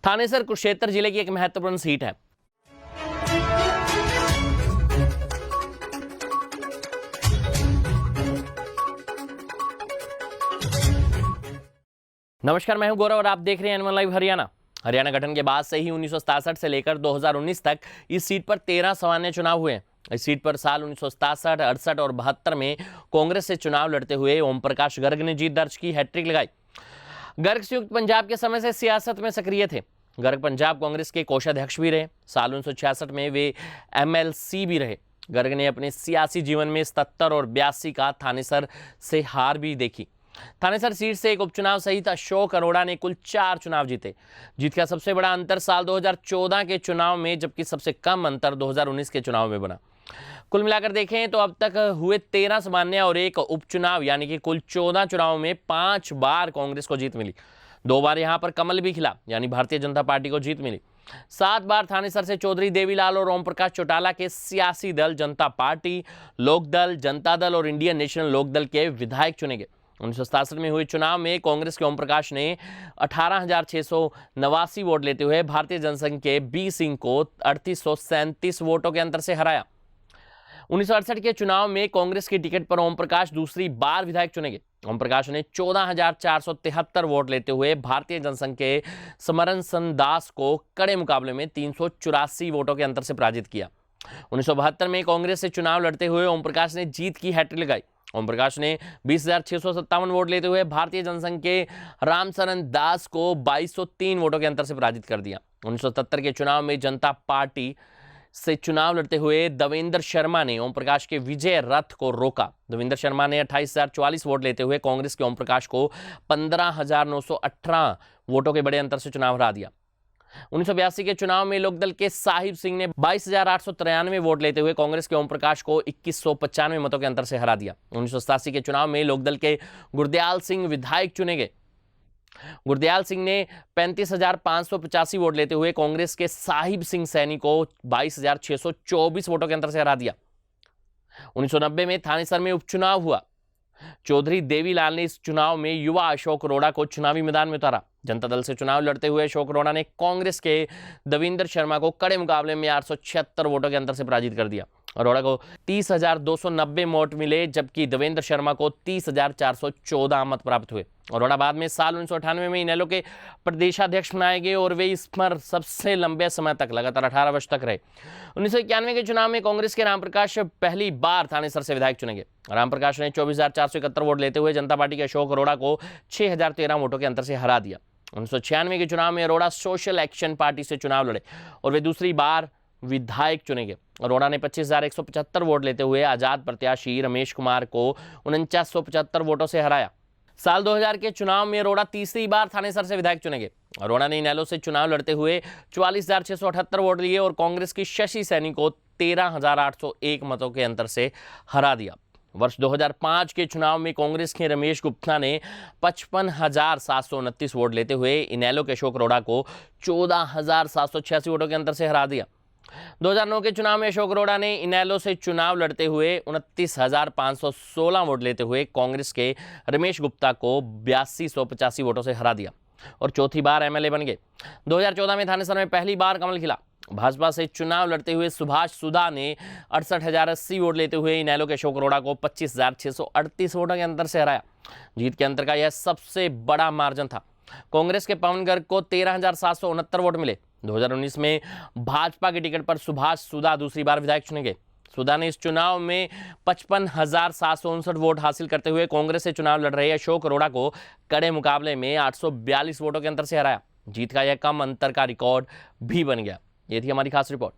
थानेसर कुरुक्षेत्र जिले की एक महत्वपूर्ण सीट है। नमस्कार, मैं हूं गौरव और आप देख रहे हैं एन1 लाइव हरियाणा। हरियाणा गठन के बाद से ही 1967 से लेकर 2019 तक इस सीट पर 13 सामान्य चुनाव हुए हैं। इस सीट पर साल 1967, 68 और 72 में कांग्रेस से चुनाव लड़ते हुए ओम प्रकाश गर्ग ने जीत दर्ज की, हैट्रिक लगाई। गर्ग संयुक्त पंजाब के समय से सियासत में सक्रिय थे। गर्ग पंजाब कांग्रेस के कोषाध्यक्ष भी रहे। साल 1966 में वे MLC भी रहे। गर्ग ने अपने सियासी जीवन में 77 और 82 का थानेसर से हार भी देखी। थानेसर सीट से एक उपचुनाव सहित अशोक अरोड़ा ने कुल 4 चुनाव जीते। जीत का सबसे बड़ा अंतर साल 2014 के चुनाव में, जबकि सबसे कम अंतर 2019 के चुनाव में बना। कुल मिलाकर देखें तो अब तक हुए 13 सामान्य और एक उपचुनाव, यानी कि कुल 14 चुनाव में 5 बार कांग्रेस को जीत मिली। 2 बार यहां पर कमल भी खिला, यानी भारतीय जनता पार्टी को जीत मिली। 7 बार थानेसर से चौधरी देवीलाल और ओम प्रकाश चौटाला के सियासी दल जनता पार्टी, लोकदल, जनता दल और इंडियन नेशनल लोकदल के विधायक चुने गए। 1967 में हुए चुनाव में कांग्रेस के ओम प्रकाश ने 18,689 वोट लेते हुए भारतीय जनसंघ के बी सिंह को 3837 वोटों के अंतर से हराया। 1968 के चुनाव में कांग्रेस की टिकट पर ओम प्रकाश दूसरी बार विधायक चुने गए। ओम प्रकाश ने 14,473 वोट लेते हुए भारतीय जनसंघ के समरन दास को कड़े मुकाबले में 384 वोटों के अंतर से पराजित किया। 1972 में कांग्रेस से चुनाव लड़ते हुए ओम प्रकाश ने जीत की हैट्रिक लगाई। ओम प्रकाश ने 20,657 वोट लेते हुए भारतीय जनसंघ के रामचरण दास को 2203 वोटों के अंतर से पराजित कर दिया। 1977 के चुनाव में जनता पार्टी से चुनाव लड़ते हुए देवेंद्र शर्मा ने ओम प्रकाश के विजय रथ को रोका। देवेंद्र शर्मा ने 28,044 वोट लेते हुए कांग्रेस के ओम प्रकाश को 15,918 वोटों के बड़े अंतर से चुनाव हरा दिया। 1982 के चुनाव में लोकदल के साहिब सिंह ने 22,893 वोट लेते हुए कांग्रेस के ओम प्रकाश को 2195 मतों के अंतर से हरा दिया। 1987 के चुनाव में लोकदल के गुरदयाल सिंह विधायक चुने गए। गुरदयाल सिंह ने 35,585 वोट लेते हुए कांग्रेस के साहिब सिंह सैनी को 22,624 वोटों के अंतर से हरा दिया। 1990 में थानेसर में उपचुनाव हुआ। चौधरी देवीलाल ने इस चुनाव में युवा अशोक अरोड़ा को चुनावी मैदान में उतारा। जनता दल से चुनाव लड़ते हुए अशोक अरोड़ा ने कांग्रेस के देवेंद्र शर्मा को कड़े मुकाबले में 876 वोटों के अंतर से पराजित कर दिया। अरोड़ा को 30,290 वोट मिले, जबकि देवेंद्र शर्मा को 30,414 मत प्राप्त हुए। अरोड़ा बाद में साल 1998 में इनेलो के प्रदेशाध्यक्ष बनाए गए और वे इस पर सबसे लंबे समय तक, लगातार 18 वर्ष तक रहे। 1991 के चुनाव में कांग्रेस के रामप्रकाश पहली बार थानेसर से विधायक चुने गए। रामप्रकाश ने 24,471 वोट लेते हुए जनता पार्टी के अशोक अरोड़ा को 6,013 वोटों के अंतर से हरा दिया। 1996 के चुनाव में अरोड़ा सोशल एक्शन पार्टी से चुनाव लड़े और वे दूसरी बार विधायक चुने गए। अरोड़ा ने 25,175 वोट लेते हुए आजाद प्रत्याशी रमेश कुमार को 4975 वोटों से हराया। साल 2000 के चुनाव में अरोड़ा तीसरी बार थानेसर से विधायक चुने गए। अरोड़ा ने इनेलो से चुनाव लड़ते हुए 44,678 वोट लिए और कांग्रेस की शशि सैनी को 13,801 मतों के अंतर से हरा दिया। वर्ष 2005 के चुनाव में कांग्रेस के रमेश गुप्ता ने 55,729 वोट लेते हुए इनेलो के अशोक अरोड़ा को 14,786 वोटों के अंतर से हरा दिया। 2009 के चुनाव में अशोक अरोड़ा ने इनेलो से चुनाव लड़ते हुए 29,516 वोट लेते हुए कांग्रेस के रमेश गुप्ता को 8285 वोटों से हरा दिया और चौथी बार MLA बन गए। 2014 में थानेसर में पहली बार कमल खिला। भाजपा से चुनाव लड़ते हुए सुभाष सुधा ने 68,080 वोट लेते हुए इनेलो के अशोक अरोड़ा को 25,638 वोटों के अंतर से हराया। जीत के अंतर का यह सबसे बड़ा मार्जिन था। कांग्रेस के पवन गर्ग को 13,769 वोट मिले। 2019 में भाजपा की टिकट पर सुभाष सुधा दूसरी बार विधायक चुने गए। सुधा ने इस चुनाव में 55,759 वोट हासिल करते हुए कांग्रेस से चुनाव लड़ रहे अशोक अरोड़ा को कड़े मुकाबले में 842 वोटों के अंतर से हराया। जीत का यह कम अंतर का रिकॉर्ड भी बन गया। ये थी हमारी खास रिपोर्ट।